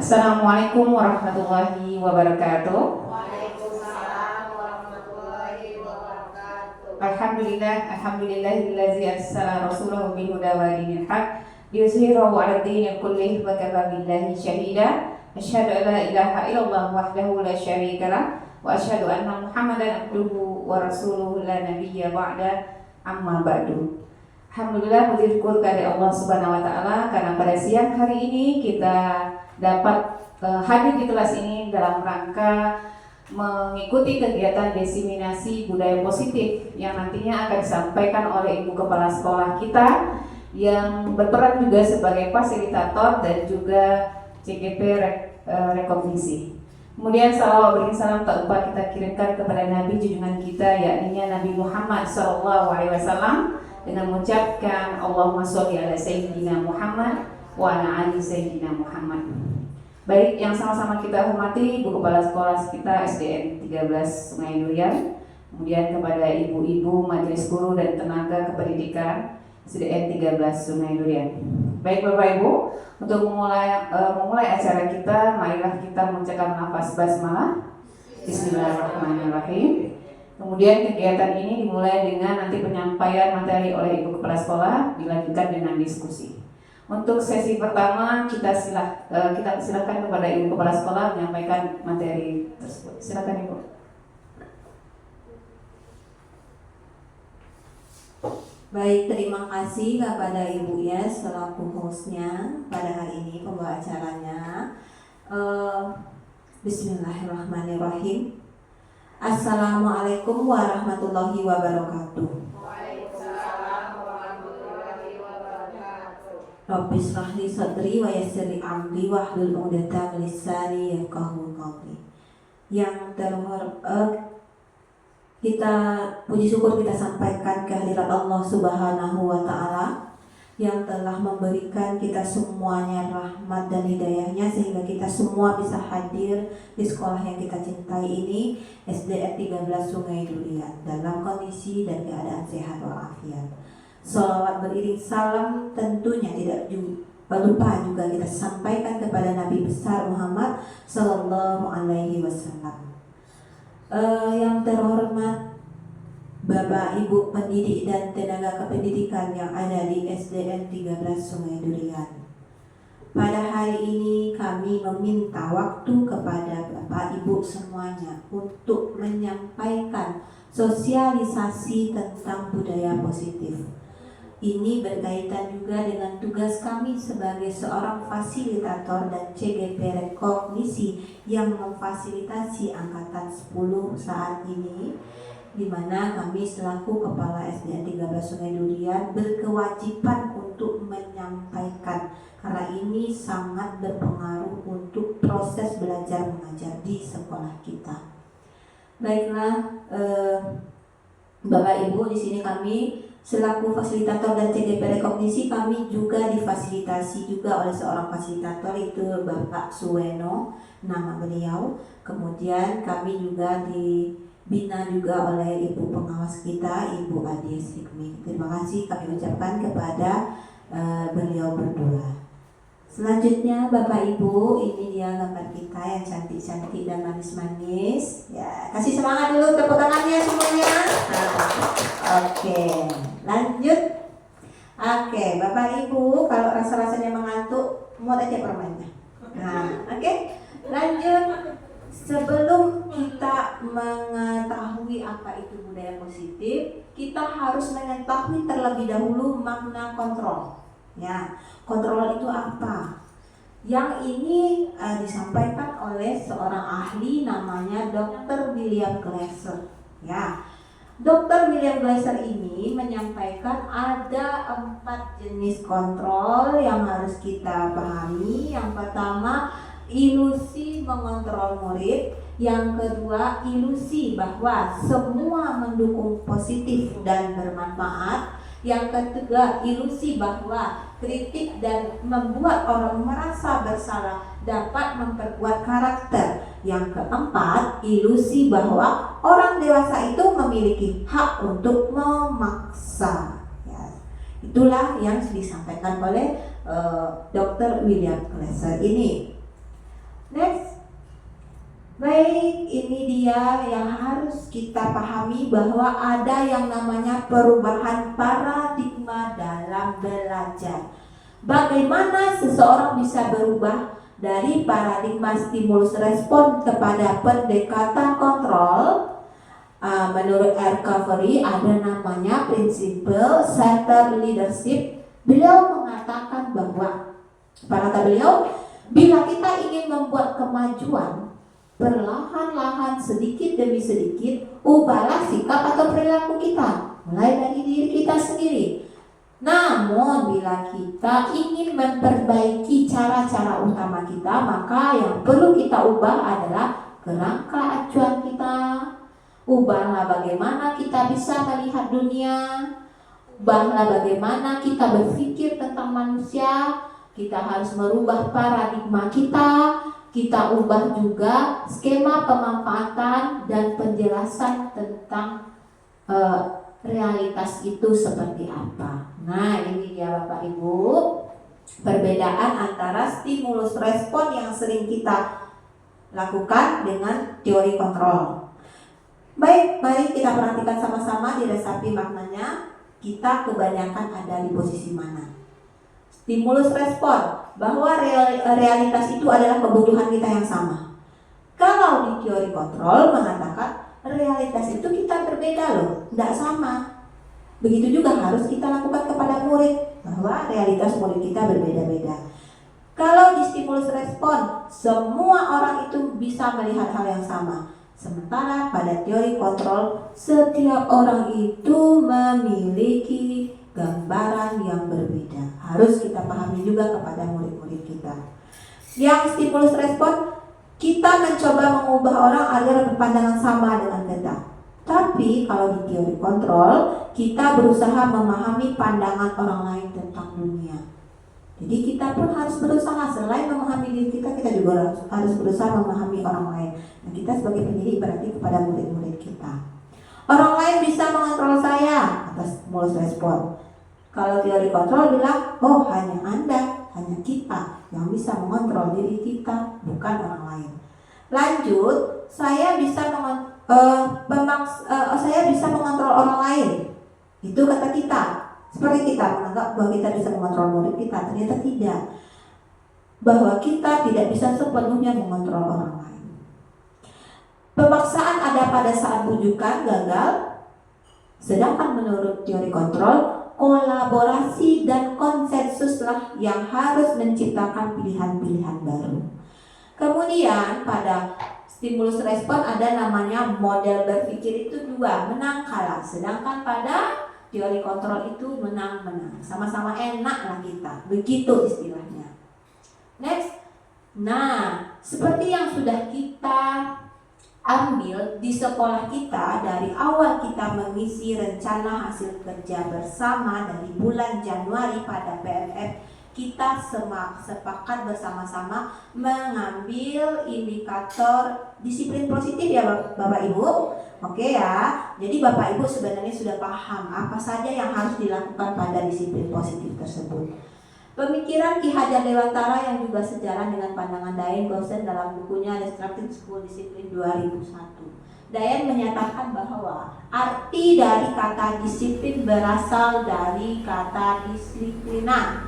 Assalamualaikum warahmatullahi wabarakatuh. Waalaikumsalam warahmatullahi wabarakatuh. Alhamdulillahillazi arsala rasulahu bil huda wa dinil haq liyuzhirahu 'ala dini kullih wa kafa billahi syahida. Asyhadu an la ilaha illallah wahdahu la syarika lah wa asyhadu anna Muhammadan abduhu wa rasuluhu la nabiyya ba'da, amma ba'du. Alhamdulillah, puji syukur kepada Allah Subhanahu wa taala karena pada siang hari ini kita dapat hadir di kelas ini dalam rangka mengikuti kegiatan diseminasi budaya positif yang nantinya akan disampaikan oleh Ibu Kepala Sekolah kita yang berperan juga sebagai fasilitator dan juga CGP rekognisi. Kemudian salawat beriring salam tak lupa kita kirimkan kepada Nabi junjungan kita, yakni Nabi Muhammad SAW, dengan mengucapkan Allahumma sholli ala Sayyidina Muhammad wa ala ali Sayyidina Muhammad. Baik, yang sama-sama kita hormati Ibu Kepala Sekolah kita SDN 13 Sungai Durian, kemudian kepada ibu-ibu, majelis guru dan tenaga kependidikan SDN 13 Sungai Durian. Baik Bapak Ibu, untuk memulai acara kita, marilah kita mengucapkan nafas basmalah. Bismillahirrahmanirrahim. Kemudian kegiatan ini dimulai dengan nanti penyampaian materi oleh Ibu Kepala Sekolah, dilanjutkan dengan diskusi. Untuk sesi pertama kita silakan kepada Ibu Kepala Sekolah menyampaikan materi tersebut. Silakan Ibu. Baik, terima kasih kepada Ibu ya selaku hostnya pada hari ini, pembawa acaranya. Bismillahirrahmanirrahim. Assalamualaikum warahmatullahi wabarakatuh. Waalaikumsalam warahmatullahi wabarakatuh. Rabbi shrah li sadri wa yassir li amri wahlul 'uqdatam min lisani yafqahu qawli. Yang terhormat, kita puji syukur kita sampaikan kehadirat Allah Subhanahu wa taala yang telah memberikan kita semuanya rahmat dan hidayahnya sehingga kita semua bisa hadir di sekolah yang kita cintai ini, SDN 13 Sungai Durian, dalam kondisi dan keadaan sehat walafiat. Sholawat beriring salam tentunya tidak lupa juga kita sampaikan kepada Nabi besar Muhammad Sallallahu Alaihi Wasallam. Yang terhormat Bapak Ibu pendidik dan tenaga kependidikan yang ada di SDN 13 Sungai Durian. Pada hari ini kami meminta waktu kepada Bapak Ibu semuanya untuk menyampaikan sosialisasi tentang budaya positif. Ini berkaitan juga dengan tugas kami sebagai seorang fasilitator dan CGP rekognisi yang memfasilitasi angkatan 10 saat ini, di mana kami selaku Kepala SDN 13 Sungai Durian berkewajiban untuk menyampaikan karena ini sangat berpengaruh untuk proses belajar mengajar di sekolah kita. Baiklah, Bapak Ibu, di sini kami selaku fasilitator dan CGP rekognisi, kami juga difasilitasi juga oleh seorang fasilitator, itu Bapak Suweno nama beliau. Kemudian kami juga dibina juga oleh Ibu pengawas kita, Ibu Adis Hikmi. Terima kasih kami ucapkan kepada beliau berdua. Selanjutnya Bapak Ibu, ini dia gambar kita yang cantik-cantik dan manis-manis. Ya, kasih semangat dulu, tepuk tangannya semuanya. Oke, lanjut. Oke, Bapak Ibu, kalau rasa-rasanya mengantuk, mau aja permennya. Oke, lanjut. Sebelum kita mengetahui apa itu budaya positif, kita harus mengetahui terlebih dahulu makna kontrol. Ya, kontrol itu apa? Yang ini disampaikan oleh seorang ahli namanya Dr. William Glasser. Ya, Dr. William Glasser ini menyampaikan ada 4 jenis kontrol yang harus kita pahami. Yang pertama, ilusi mengontrol murid. Yang kedua, ilusi bahwa semua mendukung positif dan bermanfaat. Yang ketiga, ilusi bahwa kritik dan membuat orang merasa bersalah dapat memperkuat karakter. Yang keempat, ilusi bahwa orang dewasa itu memiliki hak untuk memaksa. Ya, itulah yang disampaikan oleh Dr. William Glasser ini. Baik, ini dia yang harus kita pahami bahwa ada yang namanya perubahan paradigma dalam belajar. Bagaimana seseorang bisa berubah dari paradigma stimulus respon kepada pendekatan kontrol? Menurut Recovery ada namanya prinsipal center leadership. Beliau mengatakan bahwa kata beliau, bila kita ingin membuat kemajuan, perlahan-lahan sedikit demi sedikit ubahlah sikap atau perilaku kita, mulai dari diri kita sendiri. Namun bila kita ingin memperbaiki cara-cara utama kita, maka yang perlu kita ubah adalah kerangka acuan kita. Ubahlah bagaimana kita bisa melihat dunia, ubahlah bagaimana kita berpikir tentang manusia. Kita harus merubah paradigma kita ubah juga skema pemanfaatan dan penjelasan tentang realitas itu seperti apa. Nah, ini dia Bapak Ibu, perbedaan antara stimulus respon yang sering kita lakukan dengan teori kontrol. Baik, mari kita perhatikan sama-sama diresapi maknanya. Kita kebanyakan ada di posisi mana? Stimulus respon, bahwa realitas itu adalah kebutuhan kita yang sama. Kalau di teori kontrol mengatakan realitas itu kita berbeda loh, tidak sama. Begitu juga harus kita lakukan kepada murid, bahwa realitas murid kita berbeda-beda. Kalau di stimulus respon, semua orang itu bisa melihat hal yang sama. Sementara pada teori kontrol, setiap orang itu memiliki gambaran yang berbeda. Harus kita pahami juga kepada murid-murid kita. Yang stimulus respon, kita mencoba mengubah orang agar berpandangan sama dengan kita. Tapi kalau di teori kontrol, kita berusaha memahami pandangan orang lain tentang dunia. Jadi kita pun harus berusaha, selain memahami diri kita, kita juga harus berusaha memahami orang lain. Dan kita sebagai pendidik berarti kepada murid-murid kita. Orang lain bisa mengontrol saya atas stimulus respon. Kalau teori kontrol bilang, oh hanya Anda, hanya kita yang bisa mengontrol diri kita, bukan orang lain. Lanjut, saya bisa mengontrol orang lain. Itu kata kita. Seperti kita menganggap bahwa kita bisa mengontrol murid kita, ternyata tidak. Bahwa kita tidak bisa sepenuhnya mengontrol orang lain. Pemaksaan ada pada saat bujukan gagal. Sedangkan menurut teori kontrol, kolaborasi dan konsensuslah yang harus menciptakan pilihan-pilihan baru. Kemudian pada stimulus respon ada namanya model berpikir itu dua, menang kalah. Sedangkan pada teori kontrol itu menang-menang, sama-sama enak lah kita, begitu istilahnya. Next, nah seperti yang sudah kita ambil di sekolah kita dari awal kita mengisi rencana hasil kerja bersama dari bulan Januari pada PMF, kita sepakat bersama-sama mengambil indikator disiplin positif ya Bapak Ibu. Oke ya, jadi Bapak Ibu sebenarnya sudah paham apa saja yang harus dilakukan pada disiplin positif tersebut. Pemikiran Ki Hajar Dewantara yang juga sejalan dengan pandangan Dayan Gosen dalam bukunya Destructive School Discipline 2001. Dayan menyatakan bahwa arti dari kata disiplin berasal dari kata disiplina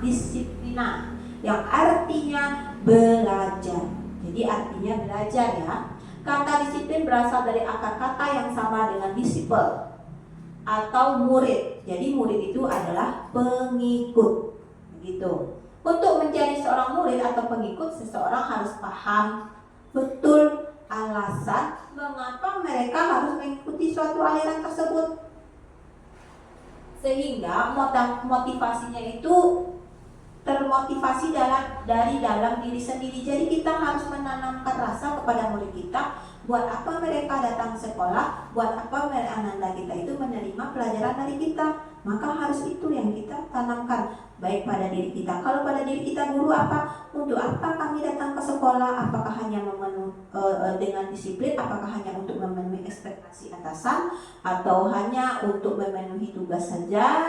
yang artinya belajar. Jadi artinya belajar ya. Kata disiplin berasal dari akar kata yang sama dengan disciple atau murid. Jadi murid itu adalah pengikut. Begitu. Untuk menjadi seorang murid atau pengikut, seseorang harus paham betul alasan mengapa mereka harus mengikuti suatu aliran tersebut. Sehingga motivasinya itu termotivasi dari dalam diri sendiri. Jadi kita harus menanamkan rasa kepada murid kita, buat apa mereka datang ke sekolah, buat apa anak-anak kita itu menerima pelajaran dari kita. Maka harus itu yang kita tanamkan, baik pada diri kita. Kalau pada diri kita guru apa? Untuk apa kami datang ke sekolah? Apakah hanya dengan disiplin? Apakah hanya untuk memenuhi ekspektasi atasan? Atau hanya untuk memenuhi tugas saja?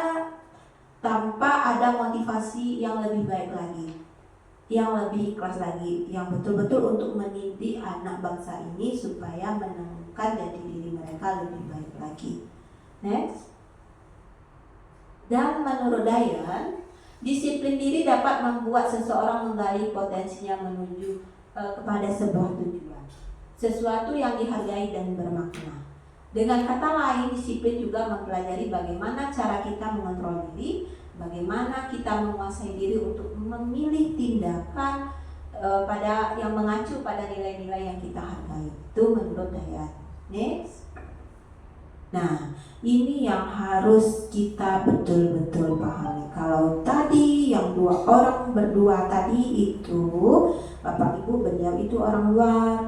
Tanpa ada motivasi yang lebih baik lagi. yang lebih ikhlas lagi, yang betul-betul untuk mendidik anak bangsa ini supaya menemukan jati diri mereka lebih baik lagi. Next. Dan menurut Dayan, disiplin diri dapat membuat seseorang menggali potensinya menuju kepada sebuah tujuan, sesuatu yang dihargai dan bermakna. Dengan kata lain, disiplin juga mempelajari bagaimana cara kita mengontrol diri, bagaimana kita menguasai diri untuk memilih tindakan pada yang mengacu pada nilai-nilai yang kita hargai. Itu menurut Dayan. Next. Nah, ini yang harus kita betul-betul pahami. Kalau tadi yang orang berdua tadi itu Bapak Ibu, beliau itu orang luar.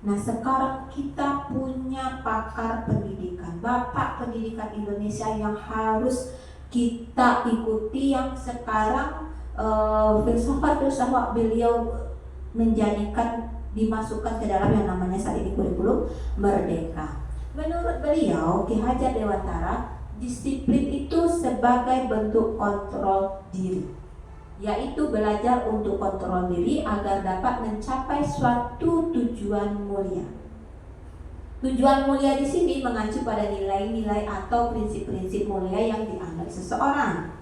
Nah, sekarang kita punya pakar pendidikan, Bapak Pendidikan Indonesia yang harus kita ikuti, yang sekarang filsafat-filsafat beliau menjadikan, dimasukkan ke dalam yang namanya saat ini kurikulum Merdeka. Menurut beliau, Ki Hajar Dewantara, disiplin itu sebagai bentuk kontrol diri, yaitu belajar untuk kontrol diri agar dapat mencapai suatu tujuan mulia. Tujuan mulia di sini mengacu pada nilai-nilai atau prinsip-prinsip mulia yang dianggap seseorang.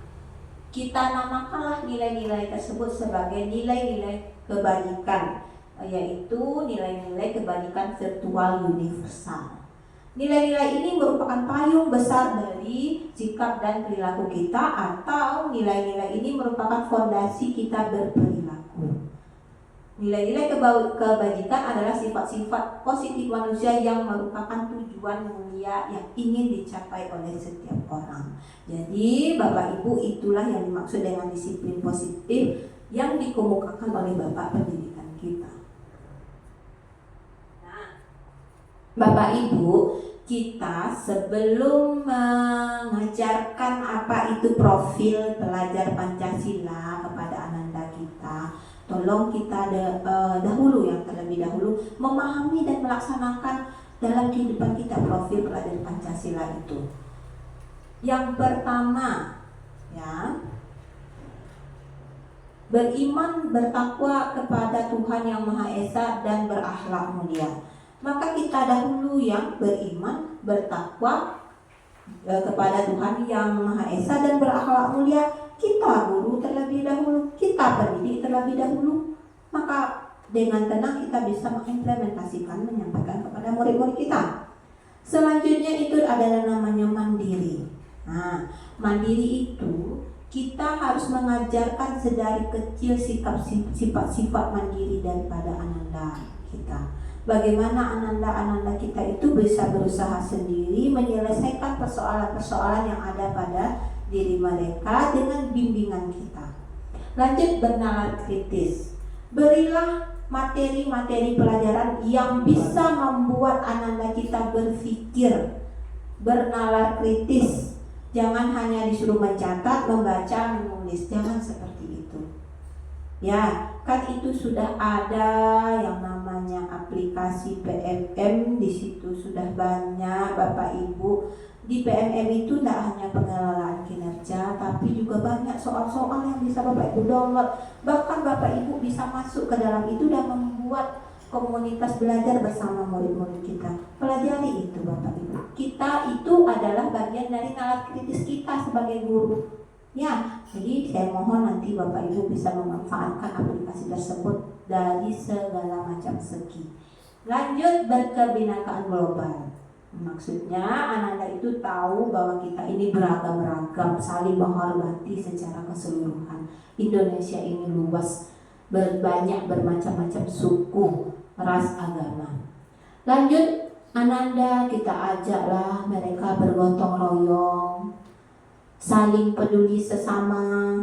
Kita namakanlah nilai-nilai tersebut sebagai nilai-nilai kebajikan, yaitu nilai-nilai kebajikan virtual universal. Nilai-nilai ini merupakan payung besar dari sikap dan perilaku kita, atau nilai-nilai ini merupakan fondasi kita berperilaku. Nilai-nilai kebajikan adalah sifat-sifat positif manusia yang merupakan tujuan mulia yang ingin dicapai oleh setiap orang. Jadi Bapak Ibu, itulah yang dimaksud dengan disiplin positif yang dikemukakan oleh Bapak Pendidikan kita. Bapak Ibu, kita sebelum mengajarkan apa itu profil pelajar Pancasila kepada ananda kita, tolong kita dahulu yang terlebih dahulu memahami dan melaksanakan dalam kehidupan kita profil pelajar Pancasila itu. Yang pertama, ya, beriman, bertakwa kepada Tuhan Yang Maha Esa dan berakhlak mulia. Maka kita dahulu yang beriman, bertakwa kepada Tuhan Yang Maha Esa dan berakhlak mulia. Kita guru terlebih dahulu, kita pendidik terlebih dahulu. Maka dengan tenang kita bisa mengimplementasikan, menyampaikan kepada murid-murid kita. Selanjutnya itu adalah namanya mandiri. Nah, mandiri itu kita harus mengajarkan sedari kecil sifat-sifat mandiri daripada ananda kita. Bagaimana ananda-ananda kita itu bisa berusaha sendiri menyelesaikan persoalan-persoalan yang ada pada diri mereka dengan bimbingan kita. Lanjut, bernalar kritis. Berilah materi-materi pelajaran yang bisa membuat ananda kita berpikir, bernalar kritis. Jangan hanya disuruh mencatat, membaca, menulis. Jangan seperti itu. Ya, kan itu sudah ada yang namanya aplikasi PMM, di situ sudah banyak Bapak Ibu. Di PMM itu tidak hanya pengelolaan kinerja, tapi juga banyak soal-soal yang bisa Bapak Ibu download. Bahkan Bapak Ibu bisa masuk ke dalam itu dan membuat komunitas belajar bersama murid-murid kita. Pelajari itu Bapak Ibu. Kita itu adalah bagian dari nalar kritis kita sebagai guru. Ya, jadi saya mohon nanti Bapak Ibu bisa memanfaatkan aplikasi tersebut dari segala macam segi. Lanjut, berkebinekaan global. Maksudnya ananda itu tahu bahwa kita ini beragam-ragam, saling menghormati secara keseluruhan. Indonesia ini luas, berbanyak bermacam-macam suku, ras, agama. Lanjut, ananda kita ajaklah mereka bergotong royong, saling peduli sesama,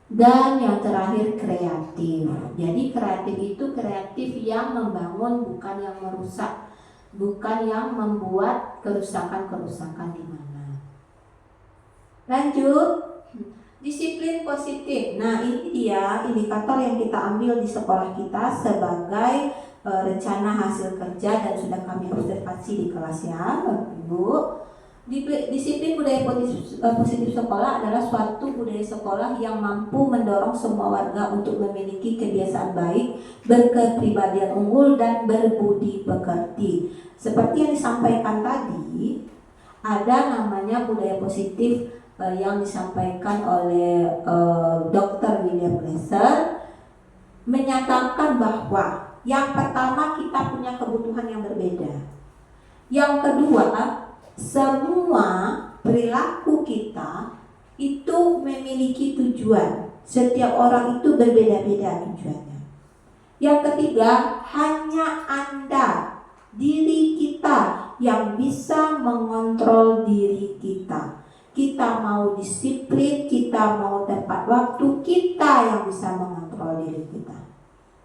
dan yang terakhir kreatif. Jadi kreatif itu kreatif yang membangun, bukan yang merusak, bukan yang membuat kerusakan-kerusakan di mana. Lanjut, disiplin positif. Nah, ini dia indikator yang kita ambil di sekolah kita sebagai rencana hasil kerja dan sudah kami observasi di kelas ya, Bapak Ibu. Disiplin budaya positif sekolah adalah suatu budaya sekolah yang mampu mendorong semua warga untuk memiliki kebiasaan baik, berkepribadian unggul, dan berbudi pekerti. Seperti yang disampaikan tadi, ada namanya budaya positif yang disampaikan oleh Dr. William Glasser, menyatakan bahwa yang pertama kita punya kebutuhan yang berbeda. Yang kedua, semua perilaku kita itu memiliki tujuan. Setiap orang itu berbeda-beda tujuannya. Yang ketiga, hanya Anda, diri kita yang bisa mengontrol diri kita. Kita mau disiplin, kita mau tepat waktu, kita yang bisa mengontrol diri kita.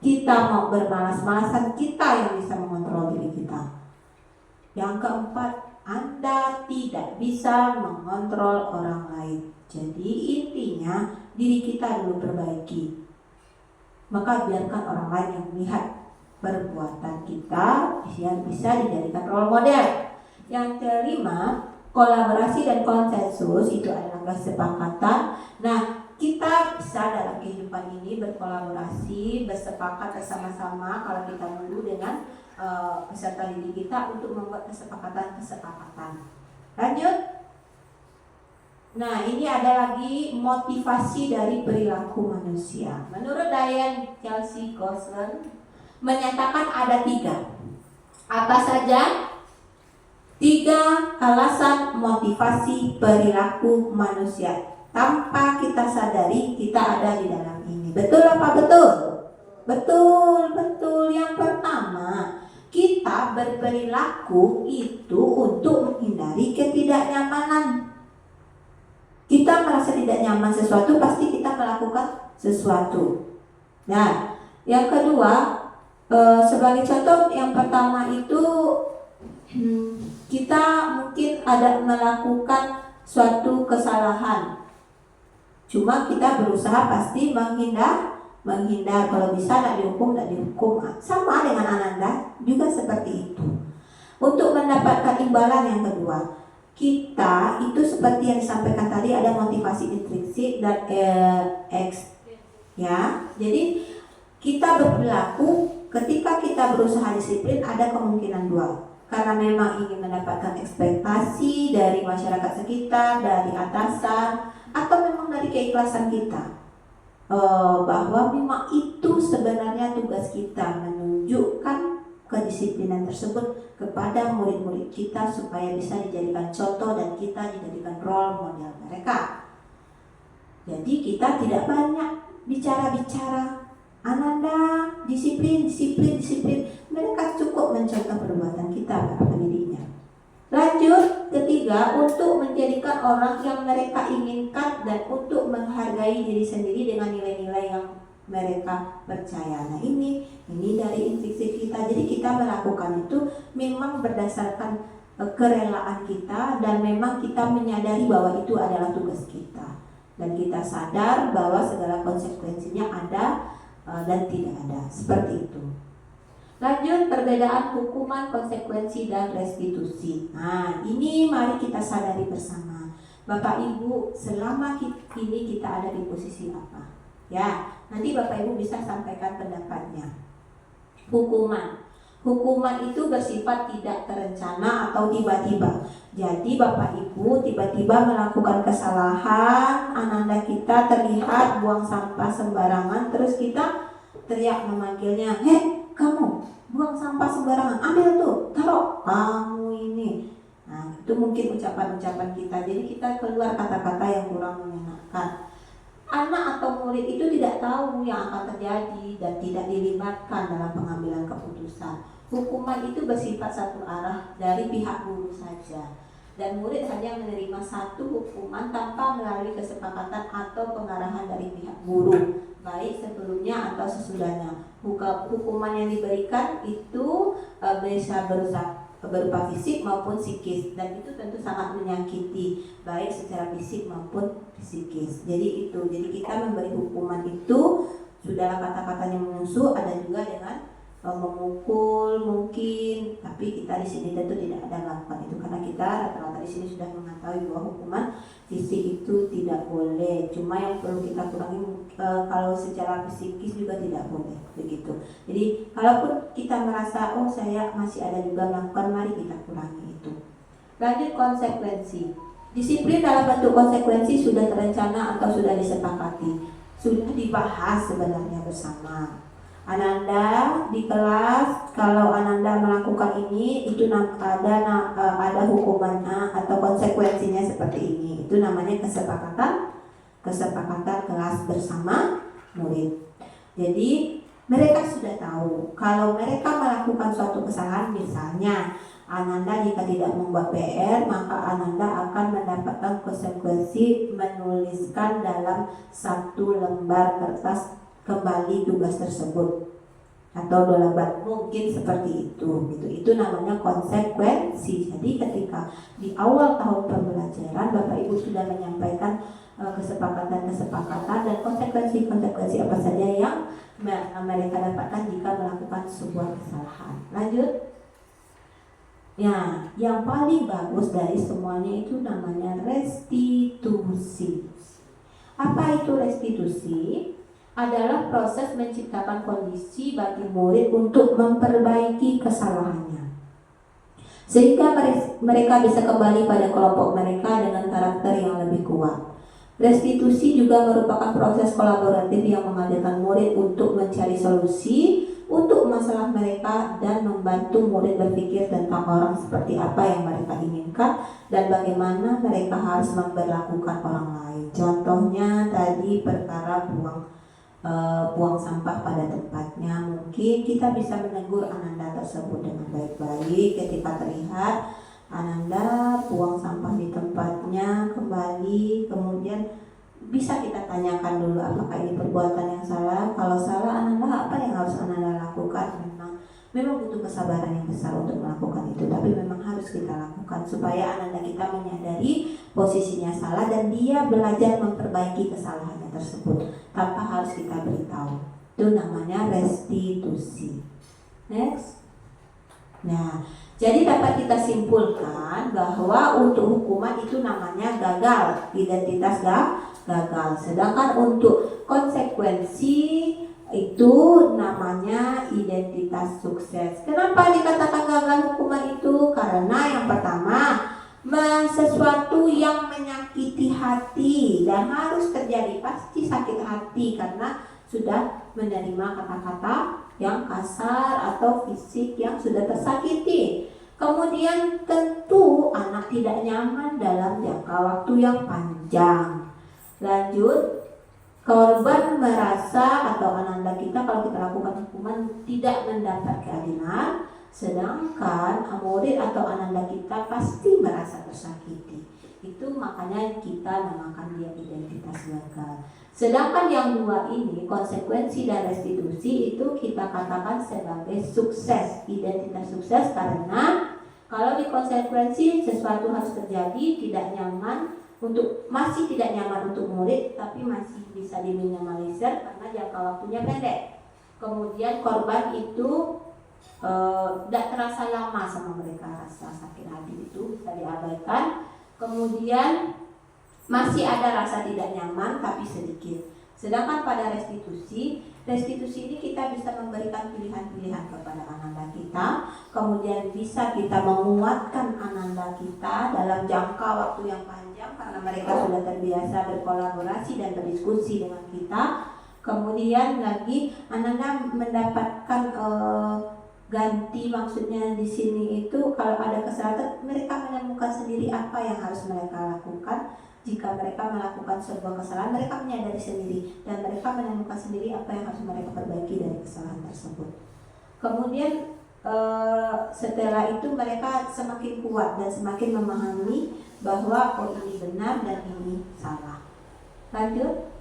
Kita mau bermalas-malasan, kita yang bisa mengontrol diri kita. Yang keempat, Anda tidak bisa mengontrol orang lain. Jadi intinya diri kita dulu perbaiki. Maka biarkan orang lain yang melihat perbuatan kita yang bisa dijadikan role model. Yang kelima, kolaborasi dan konsensus itu adalah kesepakatan. Nah, kita bisa dalam kehidupan ini berkolaborasi, bersepakat bersama-sama kalau kita dulu dengan peserta didik kita untuk membuat kesepakatan. Lanjut. Nah, ini ada lagi motivasi dari perilaku manusia. Menurut Diane Chelsea Gosling menyatakan ada 3. Apa saja? 3 alasan motivasi perilaku manusia. Tanpa kita sadari kita ada di dalam ini. Betul apa betul? Betul. Yang pertama, kita berperilaku itu untuk menghindari ketidaknyamanan. Kita merasa tidak nyaman sesuatu, pasti kita melakukan sesuatu. Nah, yang kedua, sebagai contoh, yang pertama itu kita mungkin ada melakukan suatu kesalahan. Cuma kita berusaha pasti menghindar. Kalau bisa tidak dihukum. Sama dengan Ananda juga seperti itu. Untuk mendapatkan imbalan yang kedua, kita itu seperti yang disampaikan tadi ada motivasi intrinsik dan ya. Jadi kita berperilaku ketika kita berusaha disiplin ada kemungkinan 2. Karena memang ingin mendapatkan ekspektasi dari masyarakat sekitar, dari atasan, atau memang dari keikhlasan kita. Bahwa memang itu sebenarnya tugas kita, menunjukkan kedisiplinan tersebut kepada murid-murid kita supaya bisa dijadikan contoh dan kita dijadikan role model mereka. Jadi kita tidak banyak bicara-bicara, Ananda disiplin. Mereka cukup mencontoh perbuatan kita para pendidiknya. Lanjut, ketiga, untuk menjadikan orang yang mereka inginkan dan untuk menghargai diri sendiri dengan nilai-nilai yang mereka percaya. Nah, ini dari intrinsik kita. Jadi kita melakukan itu memang berdasarkan kerelaan kita dan memang kita menyadari bahwa itu adalah tugas kita. Dan kita sadar bahwa segala konsekuensinya ada dan tidak ada. Seperti itu. Lanjut, perbedaan hukuman, konsekuensi, dan restitusi. Nah, ini mari kita sadari bersama. Bapak Ibu, selama ini kita ada di posisi apa? Ya, nanti Bapak Ibu bisa sampaikan pendapatnya. Hukuman itu bersifat tidak terencana atau tiba-tiba. Jadi Bapak Ibu tiba-tiba melakukan kesalahan, Ananda kita terlihat buang sampah sembarangan, terus kita teriak memanggilnya, "Hei, kamu buang sampah sembarangan, ambil tuh, taruh, kamu ini." Nah, itu mungkin ucapan-ucapan kita. Jadi kita keluar kata-kata yang kurang menyenangkan. Anak atau murid itu tidak tahu yang akan terjadi dan tidak dilibatkan dalam pengambilan keputusan. Hukuman itu bersifat satu arah dari pihak guru saja, dan murid hanya menerima satu hukuman tanpa melalui kesepakatan atau pengarahan dari pihak guru, baik sebelumnya atau sesudahnya. Hukuman yang diberikan itu bisa berupa fisik maupun psikis, dan itu tentu sangat menyakiti baik secara fisik maupun psikis. Jadi kita memberi hukuman itu sudahlah kata-katanya menusuk, ada juga dengan memukul mungkin, tapi kita di sini tentu tidak ada melakukan itu karena kita rata-rata di sini sudah mengetahui bahwa hukuman fisik itu tidak boleh. Cuma yang perlu kita kurangi kalau secara psikis juga tidak boleh begitu. Jadi kalaupun kita merasa oh saya masih ada juga melakukan, mari kita kurangi itu. Lanjut konsekuensi. Disiplin dalam bentuk konsekuensi sudah terencana atau sudah disepakati, sudah dibahas sebenarnya bersama. Ananda di kelas, kalau Ananda melakukan ini, itu ada hukumannya atau konsekuensinya seperti ini. Itu namanya kesepakatan kelas bersama murid. Jadi mereka sudah tahu kalau mereka melakukan suatu kesalahan, misalnya Ananda jika tidak membuat PR, maka Ananda akan mendapatkan konsekuensi menuliskan dalam satu lembar kertas kembali tugas tersebut atau 2 lembar, mungkin seperti itu namanya konsekuensi. Jadi ketika di awal tahun pembelajaran Bapak Ibu sudah menyampaikan kesepakatan dan konsekuensi apa saja yang mereka dapatkan jika melakukan sebuah kesalahan. Lanjut. Ya, yang paling bagus dari semuanya itu namanya restitusi. Apa itu restitusi? Adalah proses menciptakan kondisi bagi murid untuk memperbaiki kesalahannya, sehingga mereka bisa kembali pada kelompok mereka dengan karakter yang lebih kuat. Restitusi juga merupakan proses kolaboratif yang menghadirkan murid untuk mencari solusi untuk masalah mereka dan membantu murid berpikir tentang orang seperti apa yang mereka inginkan dan bagaimana mereka harus memperlakukan orang lain. Contohnya tadi perkara buang sampah pada tempatnya. Mungkin kita bisa menegur Ananda tersebut dengan baik-baik ketika terlihat Ananda buang sampah di tempatnya kembali, kemudian bisa kita tanyakan dulu apakah ini perbuatan yang salah. Kalau salah, Ananda apa yang harus Ananda lakukan? Memang butuh kesabaran yang besar untuk melakukan itu, tapi memang harus kita lakukan supaya Ananda kita menyadari posisinya salah dan dia belajar memperbaiki kesalahannya tersebut tanpa harus kita beritahu. Itu namanya restitusi. Next. Nah, jadi dapat kita simpulkan bahwa untuk hukuman itu namanya gagal, identitas gagal. Sedangkan untuk konsekuensi itu namanya identitas sukses. Kenapa dikatakan gagal hukuman itu? Karena yang pertama, sesuatu yang menyakiti hati dan harus terjadi, pasti sakit hati karena sudah menerima kata-kata yang kasar atau fisik yang sudah tersakiti. Kemudian tentu anak tidak nyaman dalam jangka waktu yang panjang. Lanjut, korban merasa atau Ananda kita kalau kita lakukan hukuman tidak mendapat keadilan, sedangkan murid atau Ananda kita pasti merasa tersakiti. Itu makanya kita namakan dia identitas gagal. Sedangkan yang dua ini, konsekuensi dan restitusi, itu kita katakan sebagai sukses, identitas sukses, karena kalau di konsekuensi sesuatu harus terjadi masih tidak nyaman untuk murid, tapi masih bisa diminimalisir karena jangka waktunya pendek. Kemudian korban itu tidak terasa lama sama mereka, rasa sakit hati itu bisa diabaikan. Kemudian masih ada rasa tidak nyaman tapi sedikit. Sedangkan pada restitusi ini kita bisa memberikan pilihan-pilihan kepada Ananda kita, kemudian bisa kita menguatkan Ananda kita dalam jangka waktu yang panjang karena mereka sudah terbiasa berkolaborasi dan berdiskusi dengan kita. Kemudian lagi Ananda mendapatkan ganti, maksudnya di sini itu kalau ada kesalahan mereka menemukan sendiri apa yang harus mereka lakukan. Jika mereka melakukan sebuah kesalahan, mereka menyadari sendiri dan mereka menemukan sendiri apa yang harus mereka perbaiki dari kesalahan tersebut. Kemudian setelah itu mereka semakin kuat dan semakin memahami bahwa ini benar dan ini salah. Lanjut.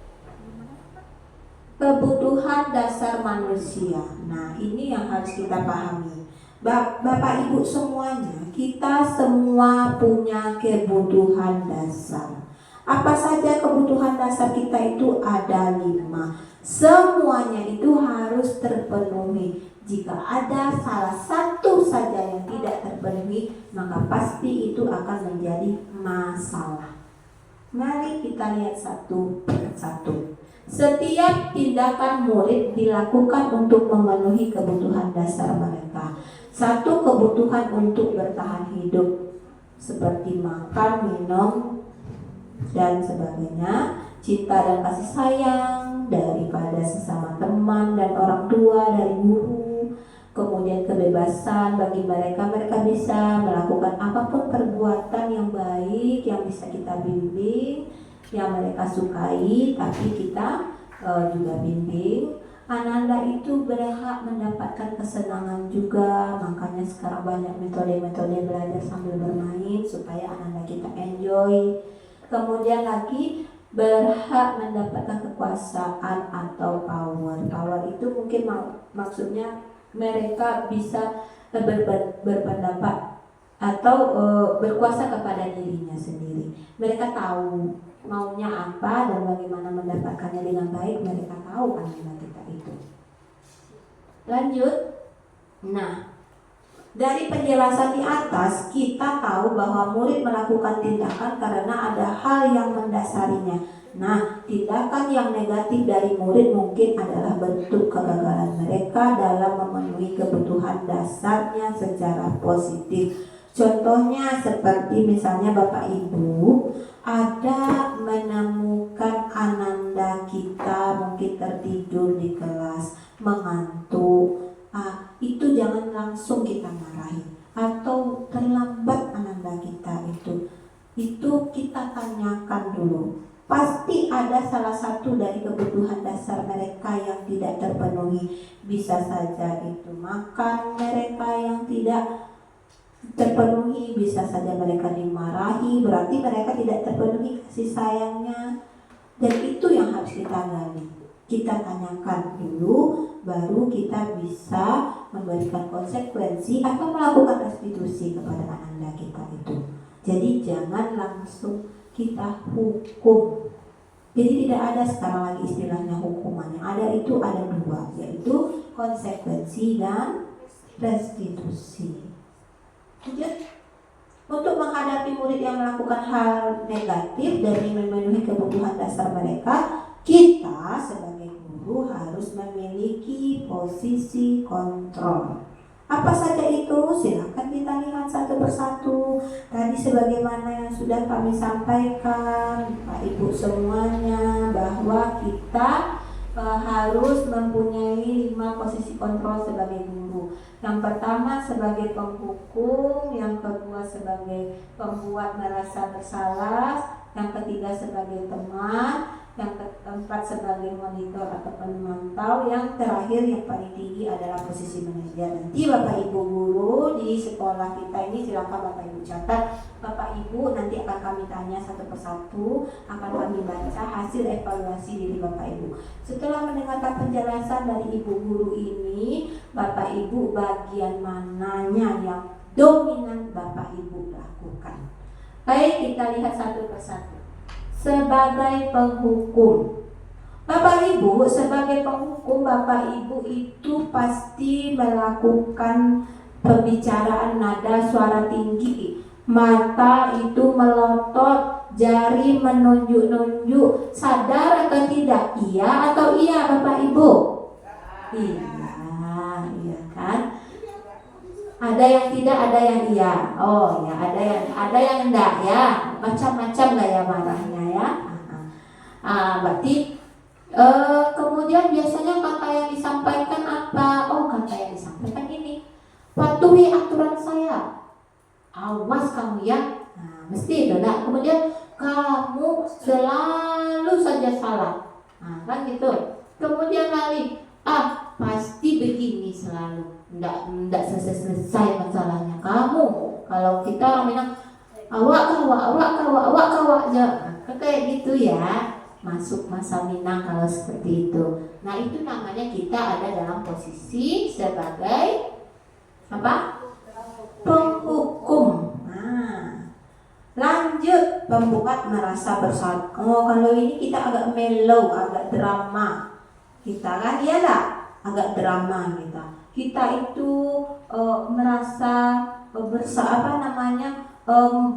Kebutuhan dasar manusia. Nah, ini yang harus kita pahami. Bapak Ibu semuanya, kita semua punya kebutuhan dasar. Apa saja kebutuhan dasar kita itu? Ada 5. Semuanya itu harus terpenuhi. Jika ada salah satu saja yang tidak terpenuhi, maka pasti itu akan menjadi masalah. Mari kita lihat satu persatu. Setiap tindakan murid dilakukan untuk memenuhi kebutuhan dasar mereka. Satu, kebutuhan untuk bertahan hidup seperti makan, minum, dan sebagainya. Cinta dan kasih sayang daripada sesama teman dan orang tua, dari guru. Kemudian kebebasan bagi mereka bisa melakukan apapun perbuatan yang baik yang bisa kita bimbing, yang mereka sukai, tapi kita juga bimbing. Ananda itu berhak mendapatkan kesenangan juga, makanya sekarang banyak metode-metode belajar sambil bermain supaya Ananda kita enjoy. Kemudian lagi berhak mendapatkan kekuasaan atau power. Power itu mungkin maksudnya mereka bisa berpendapat atau berkuasa kepada dirinya sendiri. Mereka tahu maunya apa dan bagaimana mendapatkannya dengan baik. Mereka tahu anak kita itu. Lanjut. Nah, dari penjelasan di atas kita tahu bahwa murid melakukan tindakan karena ada hal yang mendasarinya. Nah, tindakan yang negatif dari murid mungkin adalah bentuk kegagalan mereka dalam memenuhi kebutuhan dasarnya secara positif. Contohnya seperti misalnya Bapak Ibu ada menemukan Ananda kita mungkin tertidur di kelas, mengantuk. Itu jangan langsung kita marahi, atau terlambat Ananda kita itu kita tanyakan dulu. Pasti ada salah satu dari kebutuhan dasar mereka yang tidak terpenuhi. Bisa saja itu makan mereka yang tidak terpenuhi, bisa saja mereka dimarahi, berarti mereka tidak terpenuhi kasih sayangnya. Dan itu yang harus kita gali. Kita tanyakan dulu, baru kita bisa memberikan konsekuensi atau melakukan restitusi kepada ananda kita itu. Jadi jangan langsung kita hukum. Jadi tidak ada sekarang lagi istilahnya hukuman. Yang ada itu ada dua, yaitu konsekuensi dan restitusi. Lanjut. Untuk menghadapi murid yang melakukan hal negatif demi memenuhi kebutuhan dasar mereka, kita sebagai guru harus memiliki posisi kontrol. Apa saja itu? Silakan kita lihat satu persatu. Tadi sebagaimana yang sudah kami sampaikan, Pak Ibu semuanya, bahwa kita harus mempunyai 5 posisi kontrol sebagai guru. Yang pertama sebagai penghukum, yang kedua sebagai pembuat merasa bersalah, yang ketiga sebagai teman, yang keempat sebagai monitor atau pemantau, yang terakhir yang paling tinggi adalah posisi manajer. Nanti Bapak Ibu guru di sekolah kita ini silakan Bapak Ibu catat. Bapak Ibu nanti akan kami tanya satu persatu, akan kami baca hasil evaluasi diri Bapak Ibu. Setelah mendengarkan penjelasan dari Ibu guru ini, Bapak Ibu bagian mananya yang dominan Bapak Ibu lakukan? Baik, kita lihat satu persatu. Sebagai penghukum, Bapak Ibu sebagai penghukum, Bapak Ibu itu pasti melakukan pembicaraan nada suara tinggi, mata itu melotot, jari menunjuk-nunjuk. Sadar atau tidak? Iya atau iya Bapak Ibu? Iya kan? Ada yang tidak, ada yang iya. Oh ya, ada yang enggak ya. Macam-macam gaya marahnya ya. Berarti kemudian biasanya kata yang disampaikan apa? Oh, kata yang disampaikan ini, patuhi aturan saya. Awas kamu ya. Mesti itu. Nah, kemudian kamu selalu saja salah. Kan gitu. Kemudian lagi, pasti begini selalu. Enggak selesai masalahnya kamu. Kalau kita orang bilang awak aja, kayak gitu ya. Masuk masa Minang kalau seperti itu. Nah, itu namanya kita ada dalam posisi sebagai apa? Penghukum. Lanjut, pembuat merasa bersalah. Kalau ini kita agak mellow, agak drama. Kita kan ya lah, agak drama kita. kita itu merasa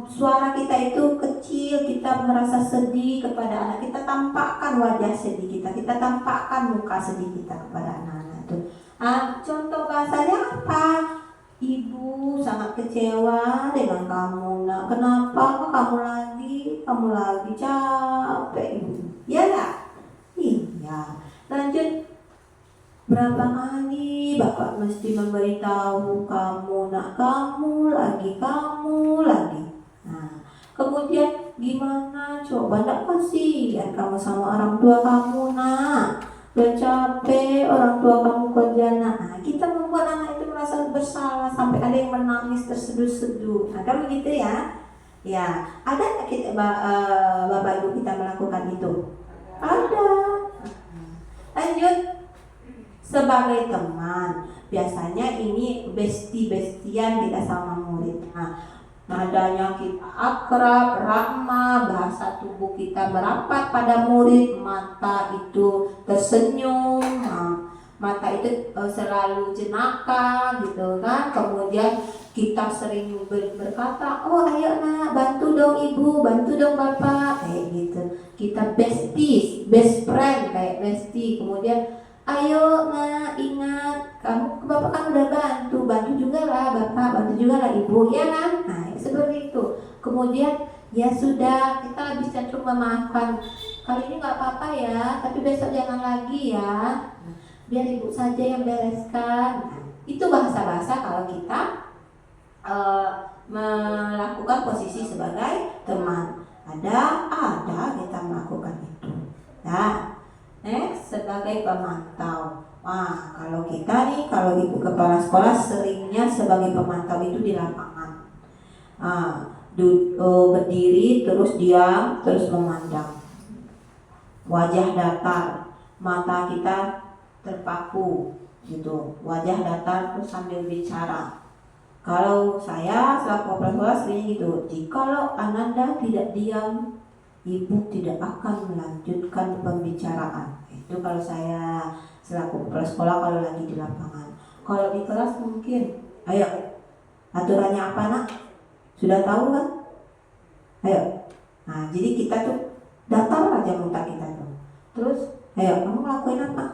suara kita itu kecil, kita merasa sedih kepada anak, kita tampakkan wajah sedih kita tampakkan muka sedih kita kepada anak-anak itu. Contoh bahasanya apa? Ibu sangat kecewa dengan kamu, nak. Kenapa kamu lagi capek, ibu? Ya nggak? Iya. Lanjut, berapa kali bapak mesti memberitahu kamu, nak? Kamu lagi. Nah, kemudian gimana? Coba ndak kasihan kamu sama orang tua kamu, nak. Udah capek orang tua kamu kerja, nak. Nah, kita membuat anak itu merasa bersalah sampai ada yang menangis terseduh-seduh. Nah, kan begitu ya? Ya, ada nggak kita bapak ibu kita melakukan itu? Ada. Lanjut, sebagai teman, biasanya ini bestian kita sama murid. Nadanya kita akrab, ramah, bahasa tubuh kita merapat pada murid, mata itu tersenyum, mata itu selalu jenaka gitu kan. Kemudian kita sering berkata, oh ayo nak, bantu dong ibu, bantu dong bapak, kayak gitu. Kita best friend kayak bestie. Kemudian ayo nak, ingat bapak kan udah bantu juga lah bapak, bantu juga lah ibu, ya kan? Nah, seperti itu. Kemudian ya sudah, kita lebih cenderung memaafkan. Kali ini nggak apa-apa ya, tapi besok jangan lagi ya. Biar ibu saja yang bereskan. Itu bahasa-bahasa kalau kita melakukan posisi sebagai teman. Ada kita melakukan itu. Nah, next, sebagai pemantau. Wah, kalau kita nih, kalau ibu kepala sekolah seringnya sebagai pemantau itu di lapangan. Berdiri, terus diam, terus memandang. Wajah datar, mata kita terpaku, gitu. Wajah datar terus sambil bicara. Kalau saya selaku kepala sekolah sering gitu. Jikalau Ananda tidak diam, ibu tidak akan melanjutkan pembicaraan. Itu kalau saya selaku kepala sekolah kalau lagi di lapangan. Kalau di kelas mungkin, ayo, aturannya apa nak? Sudah tahu kan? Ayo. Nah, jadi kita tuh datar aja muka kita tuh. Terus, ayo, kamu ngelakuin apa?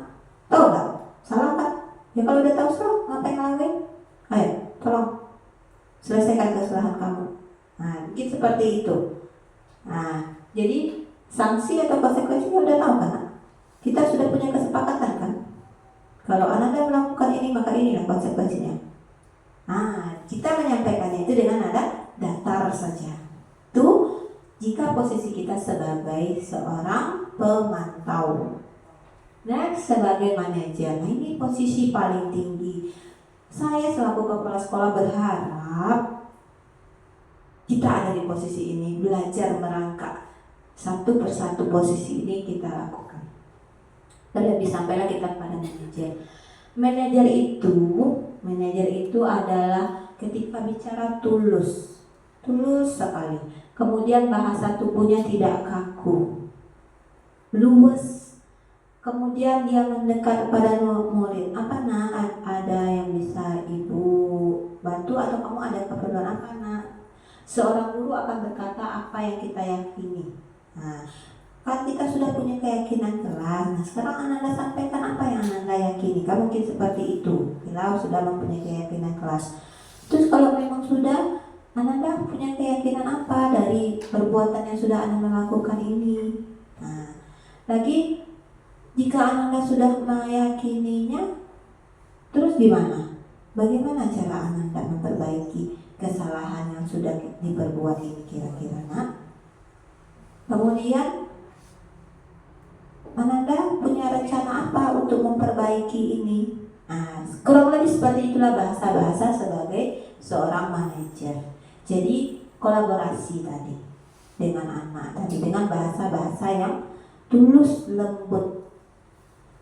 Tahu nggak? Salah kan? Ya kalau udah tahu salah, ngapain ngelakuin? Ayo, tolong selesaikan kesalahan kamu. Nah, mungkin seperti itu. Nah, jadi sanksi atau konsekuensinya udah tahu kan? Kita sudah punya kesepakatan kan? Kalau Ananda melakukan ini, maka inilah konsekuensinya. Nah, kita menyampaikannya itu dengan nada datar saja. Itu jika posisi kita sebagai seorang pemantau. Next, sebagai manajer. Nah, ini posisi paling tinggi. Saya selaku kepala sekolah berharap kita ada di posisi ini, belajar merangkak satu persatu posisi ini kita lakukan. Dan lebih sampailah kita pada manajer. Manajer itu adalah ketika bicara tulus sekali. Kemudian bahasa tubuhnya tidak kaku, luwes. Kemudian dia mendekat kepada murid. Apa nak? Ada yang bisa ibu bantu atau kamu ada keperluan apa nak? Seorang guru akan berkata apa yang kita yakini. Nah, kan kita sudah punya keyakinan kelas. Nah, sekarang Ananda sampaikan apa yang Ananda yakini. Kan mungkin seperti itu. Kalau sudah mempunyai keyakinan kelas. Terus kalau memang sudah, Ananda punya keyakinan apa dari perbuatan yang sudah Ananda lakukan ini. Nah, lagi jika Ananda sudah meyakininya, terus gimana? Bagaimana cara Ananda memperbaiki kesalahan yang sudah diperbuat ini kira-kira nak? Kemudian Ananda punya rencana apa untuk memperbaiki ini? Nah, kurang lebih seperti itulah bahasa-bahasa sebagai seorang manajer. Jadi kolaborasi tadi dengan anak tadi dengan bahasa-bahasa yang tulus lembut.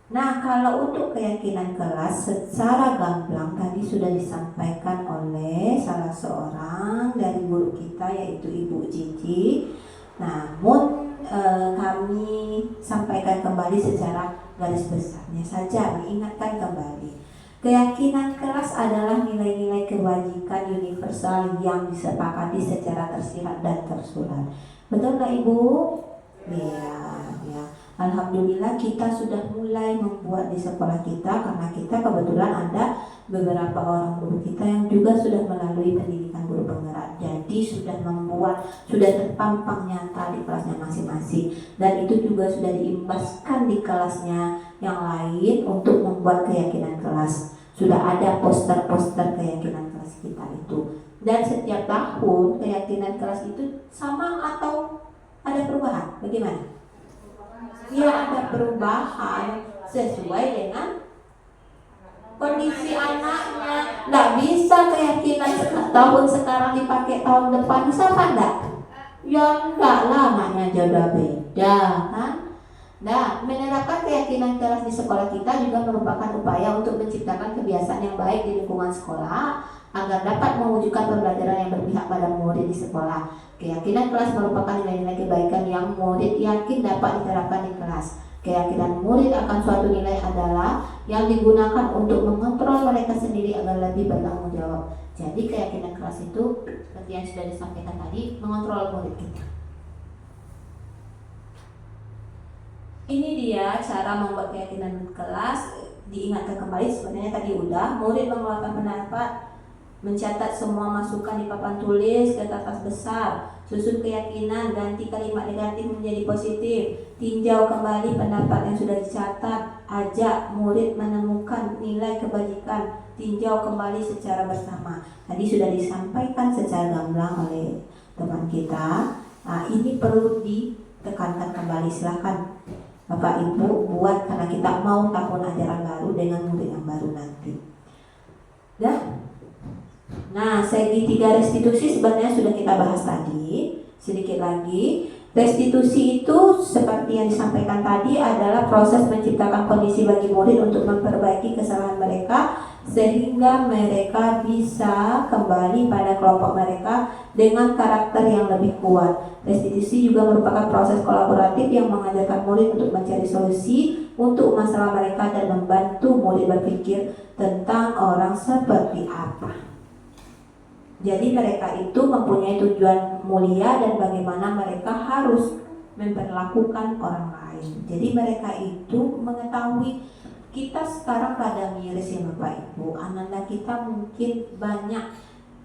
Nah, kalau untuk keyakinan kelas secara gamblang tadi sudah disampaikan oleh salah seorang dari guru kita yaitu Ibu Cici. Namun kami sampaikan kembali secara garis besarnya saja, mengingatkan kembali. Keyakinan kelas adalah nilai-nilai kebajikan universal yang disepakati secara tersirat dan tersurat. Betul nggak Ibu? Ya. Alhamdulillah kita sudah mulai membuat di sekolah kita, karena kita kebetulan ada beberapa orang guru kita yang juga sudah melalui pendidikan guru penggerak. Jadi sudah terpampang nyata di kelasnya masing-masing, dan itu juga sudah diimbaskan di kelasnya yang lain untuk membuat keyakinan kelas. Sudah ada poster-poster keyakinan kelas kita itu. Dan setiap tahun keyakinan kelas itu sama atau ada perubahan? Bagaimana? Ya, ada perubahan sesuai dengan kondisi anaknya. Nggak bisa keyakinan tahun sekarang dipakai tahun depan, bisa apa enggak? Ya enggak lah, anaknya jodoh beda kan. Nah, menerapkan keyakinan kelas di sekolah kita juga merupakan upaya untuk menciptakan kebiasaan yang baik di lingkungan sekolah agar dapat mewujudkan pembelajaran yang berpihak pada murid di sekolah. Keyakinan kelas merupakan nilai-nilai kebaikan yang murid yakin dapat diterapkan di kelas. Keyakinan murid akan suatu nilai adalah yang digunakan untuk mengontrol mereka sendiri agar lebih bertanggung jawab. Jadi keyakinan kelas itu seperti yang sudah disampaikan tadi, mengontrol murid kita. Ini dia cara membuat keyakinan kelas. Diingatkan kembali, sebenarnya tadi udah. Murid mengeluarkan pendapat, mencatat semua masukan di papan tulis ke kertas besar, susun keyakinan, ganti kalimat negatif menjadi positif, tinjau kembali pendapat yang sudah dicatat, ajak murid menemukan nilai kebajikan, tinjau kembali secara bersama. Tadi sudah disampaikan secara gamblang oleh teman kita. Nah, ini perlu ditekankan kembali. Silakan Bapak Ibu buat, karena kita mau tahun ajaran baru dengan murid yang baru nanti. Nah, segi 3 restitusi sebenarnya sudah kita bahas tadi. Sedikit lagi, restitusi itu seperti yang disampaikan tadi adalah proses menciptakan kondisi bagi murid untuk memperbaiki kesalahan mereka sehingga mereka bisa kembali pada kelompok mereka dengan karakter yang lebih kuat. Restitusi juga merupakan proses kolaboratif yang mengajarkan murid untuk mencari solusi untuk masalah mereka dan membantu murid berpikir tentang orang seperti apa. Jadi mereka itu mempunyai tujuan mulia dan bagaimana mereka harus memperlakukan orang lain. Jadi mereka itu mengetahui. Kita sekarang pada miris ya Bapak Ibu, anak-anak kita mungkin banyak,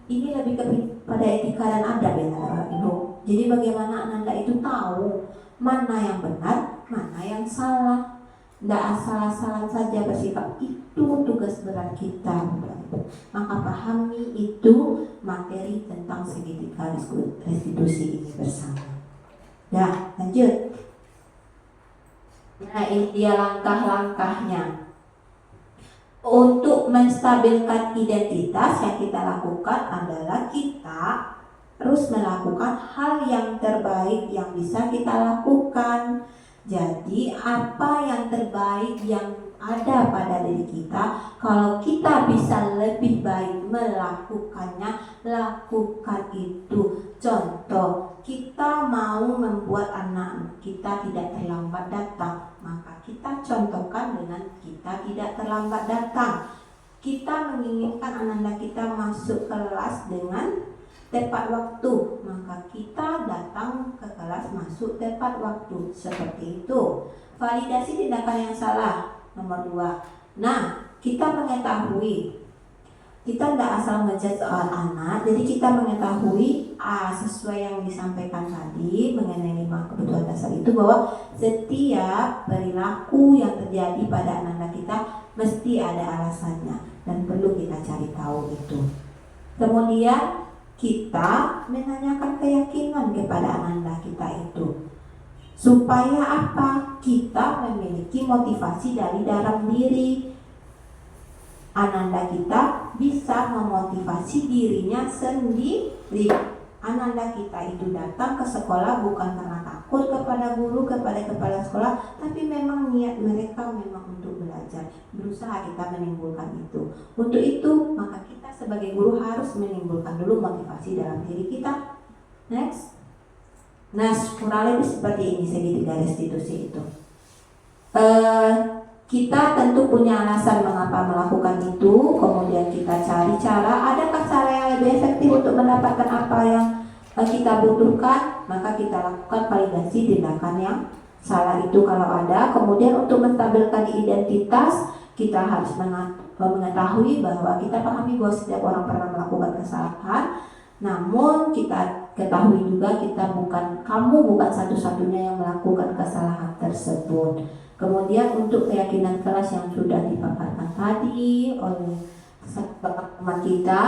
ini lebih pada etika dan adab ya Bapak Ibu. Jadi bagaimana anak-anak itu tahu mana yang benar, mana yang salah. Tidak asal-asalan saja bersikap, itu tugas berat kita Bapak Ibu. Maka pahami itu materi tentang segitiga restitusi ini bersama. Nah, lanjut. Nah, ini dia langkah-langkahnya. Untuk menstabilkan identitas yang kita lakukan adalah kita terus melakukan hal yang terbaik yang bisa kita lakukan. Jadi apa yang terbaik yang ada pada diri kita, kalau kita bisa lebih baik melakukannya, lakukan itu. Contoh, kita mau membuat anak kita tidak terlambat datang, maka kita contohkan dengan kita tidak terlambat datang. Kita menginginkan anak-anak kita masuk kelas dengan tepat waktu, maka kita datang ke kelas masuk tepat waktu. Seperti itu. Validasi tindakan yang salah. Nomor 2. Nah, kita mengetahui, kita tidak asal ngejudge anak, jadi kita mengetahui sesuai yang disampaikan tadi mengenai 5 kebutuhan dasar itu, bahwa setiap perilaku yang terjadi pada anak-anak kita mesti ada alasannya dan perlu kita cari tahu itu. Kemudian kita menanyakan keyakinan kepada anak-anak kita itu. Supaya apa? Kita memiliki motivasi dari dalam diri. Anak-anak kita bisa memotivasi dirinya sendiri. Anak-anak kita itu datang ke sekolah bukan karena takut kepada guru, kepada kepala sekolah, tapi memang niat mereka memang untuk belajar. Berusaha kita menimbulkan itu. Untuk itu, maka kita sebagai guru harus menimbulkan dulu motivasi dalam diri kita. Next. Nah, kurang lebih seperti ini segitiga restitusi itu. kita tentu punya alasan mengapa melakukan itu, kemudian kita cari cara, adakah cara yang lebih efektif untuk mendapatkan apa yang kita butuhkan, maka kita lakukan validasi tindakan yang salah itu kalau ada. Kemudian untuk menstabilkan identitas, kita harus mengetahui bahwa kita pahami bahwa setiap orang pernah melakukan kesalahan, namun kita ketahui juga kamu bukan satu-satunya yang melakukan kesalahan tersebut. Kemudian untuk keyakinan kelas yang sudah dipaparkan tadi oleh teman kita,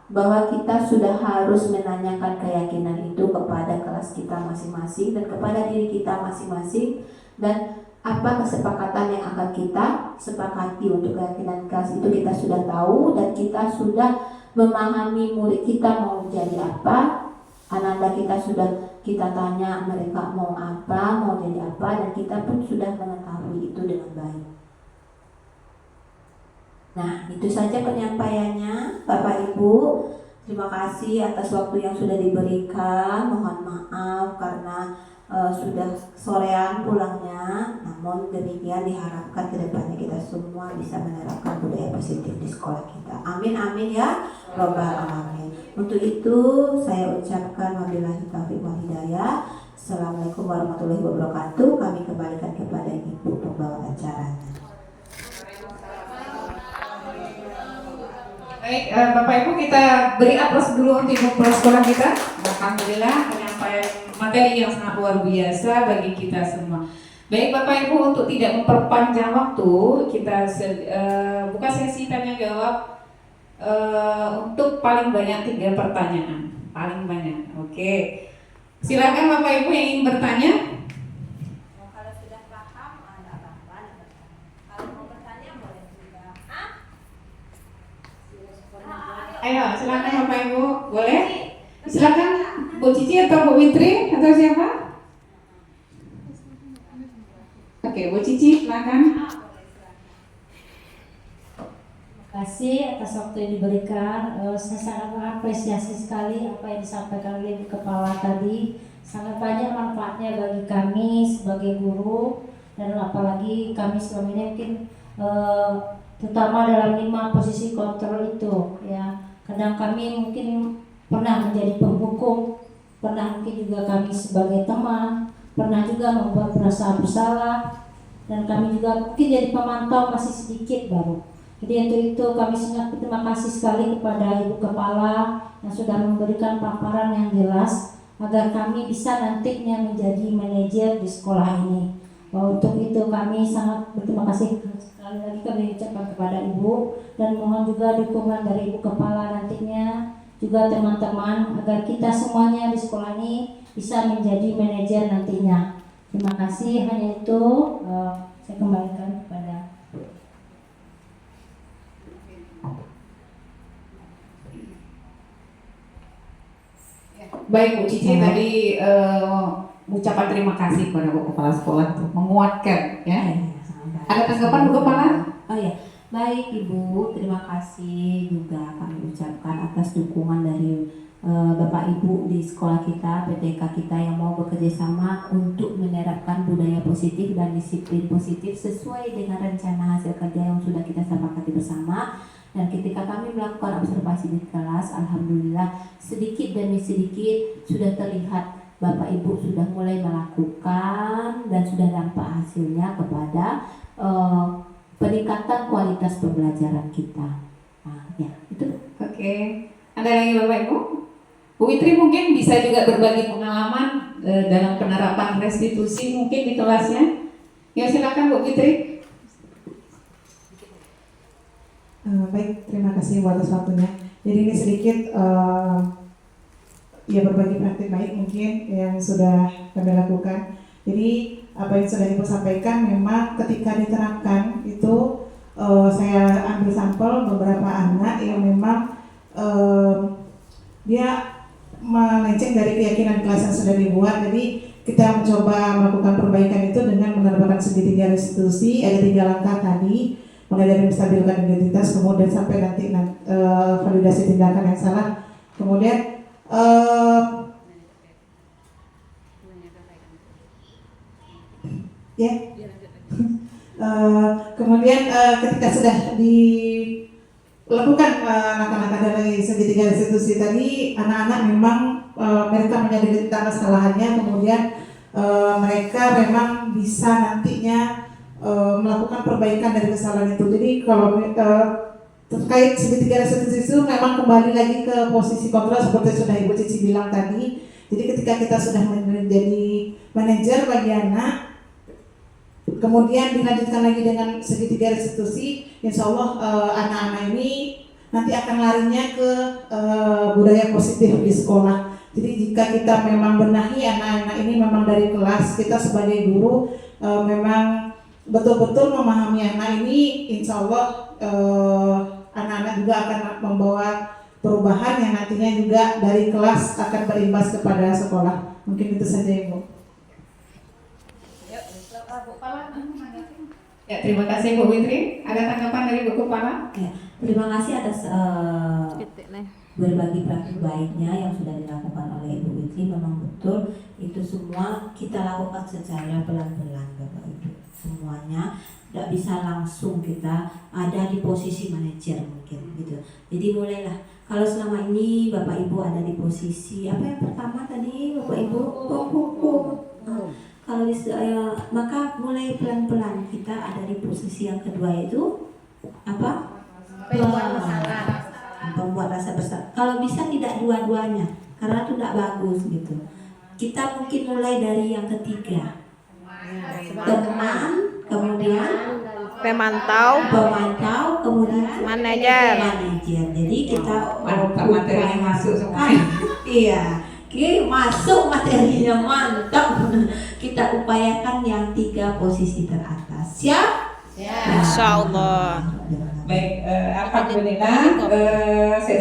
bahwa kita sudah harus menanyakan keyakinan itu kepada kelas kita masing-masing dan kepada diri kita masing-masing, dan apa kesepakatan yang akan kita sepakati untuk keyakinan kelas itu kita sudah tahu, dan kita sudah memahami murid kita mau jadi apa. Ananda kita sudah kita tanya mereka mau apa, mau jadi apa, dan kita pun sudah mengetahui itu dengan baik. Nah, itu saja penyampaiannya Bapak Ibu. Terima kasih atas waktu yang sudah diberikan. Mohon maaf karena sudah sorean pulangnya. Namun demikian diharapkan kedepannya kita semua bisa menerapkan budaya positif di sekolah kita. Amin amin ya Rabbal alamin. Untuk itu saya ucapkan wabillahi taufiq wal hidayah. Assalamualaikum warahmatullahi wabarakatuh. Kami kembalikan kepada Ibu pembawa acaranya. Baik, Bapak Ibu, kita beri aplaus dulu untuk Ibu Kepala Sekolah kita. Alhamdulillah penyampaian materi yang sangat luar biasa bagi kita semua. Baik Bapak Ibu, untuk tidak memperpanjang waktu, kita buka sesi tanya jawab untuk paling banyak 3 pertanyaan. Paling banyak, oke. Silakan Bapak Ibu yang ingin bertanya. Kalau sudah paham, ada apa-apa. Kalau mau bertanya boleh juga. Ayo, silakan Bapak Ibu, boleh? Silakan Bu Cici atau Bu Witri atau siapa? Oke, Bu Cici, silakan. Terima kasih atas waktu yang diberikan. Saya sangat mengapresiasi sekali apa yang disampaikan oleh Ibu Kepala tadi. Sangat banyak manfaatnya bagi kami sebagai guru, dan apalagi kami selama ini mungkin terutama dalam 5 posisi kontrol itu ya. Kadang kami mungkin pernah menjadi penghukum, pernah mungkin juga kami sebagai teman, pernah juga membuat perasaan bersalah, dan kami juga mungkin jadi pemantau masih sedikit baru. Jadi untuk itu kami sangat berterima kasih sekali kepada Ibu Kepala yang sudah memberikan paparan yang jelas agar kami bisa nantinya menjadi manajer di sekolah ini. Untuk itu kami sangat berterima kasih sekali lagi kami ucapkan kepada Ibu, dan mohon juga dukungan dari Ibu Kepala nantinya juga teman-teman agar kita semuanya di sekolah ini bisa menjadi manajer nantinya. Terima kasih, hanya itu saya kembalikan kepada Baik Bu Cici, tadi ucapan terima kasih kepada Bu Kepala Sekolah untuk menguatkan ya. Ada tanggapan Bu Kepala? Oh ya, baik Ibu, terima kasih juga kami ucapkan atas dukungan dari Bapak Ibu di sekolah kita, PTK kita yang mau bekerja sama untuk menerapkan budaya positif dan disiplin positif sesuai dengan rencana hasil kerja yang sudah kita sepakati bersama. Dan ketika kami melakukan observasi di kelas, alhamdulillah sedikit demi sedikit sudah terlihat Bapak Ibu sudah mulai melakukan dan sudah dampak hasilnya kepada peningkatan kualitas pembelajaran kita. Nah, ya itu. Oke. Ada lagi Bapak Ibu? Bu Witri mungkin bisa juga berbagi pengalaman dalam penerapan restitusi mungkin di kelasnya. Ya silakan Bu Witri. Baik, terima kasih buat atas waktunya. Jadi ini sedikit ya berbagi praktik baik mungkin yang sudah kami lakukan. Jadi apa yang sudah Ibu sampaikan memang ketika diterapkan itu saya ambil sampel beberapa anak yang memang dia melenceng dari keyakinan kelas yang sudah dibuat. Jadi kita mencoba melakukan perbaikan itu dengan menerapkan segitiga restitusi, ada 3 langkah tadi. Mulai dari menstabilkan identitas, kemudian sampai nanti validasi tindakan yang salah, kemudian Kemudian ketika sudah dilakukan langkah-langkah dari segitiga restitusi tadi, anak-anak memang mereka menyadari tentang kesalahannya, kemudian mereka memang bisa nantinya melakukan perbaikan dari kesalahan itu. Jadi kalau terkait segitiga restitusi itu memang kembali lagi ke posisi kontrol seperti sudah Ibu Cici bilang tadi. Jadi ketika kita sudah menjadi manajer bagi anak, kemudian dilanjutkan lagi dengan segitiga restitusi, insya Allah anak-anak ini nanti akan larinya ke budaya positif di sekolah. Jadi jika kita memang benahi anak-anak ini memang dari kelas, kita sebagai guru memang betul-betul memahami anak ini, insya Allah anak-anak juga akan membawa perubahan yang nantinya juga dari kelas akan berimbas kepada sekolah. Mungkin itu saja Ibu. Ya, terima kasih Bu Fitri. Ada tanggapan dari Bu Kepala? Ya, terima kasih atas berbagi praktik baiknya yang sudah dilakukan oleh Ibu Fitri. Memang betul itu semua kita lakukan secara pelan-pelan Bapak Ibu. Semuanya tidak bisa langsung kita ada di posisi manajer mungkin gitu. Jadi mulailah. Kalau selama ini Bapak Ibu ada di posisi apa yang pertama tadi Bapak Ibu? Hukum. Kalau maka mulai pelan-pelan kita ada di posisi yang kedua itu apa? Membuat rasa bersalah. Kalau bisa tidak dua-duanya, karena itu tidak bagus gitu. Kita mungkin mulai dari yang ketiga, teman, kemudian Pemantau, kemudian manajer. Jadi kita materinya masuk semua. Iya, masuk materinya mantap. Kita upayakan yang 3 posisi teratas. Siap? Insya Allah. Baik, alhamdulillah.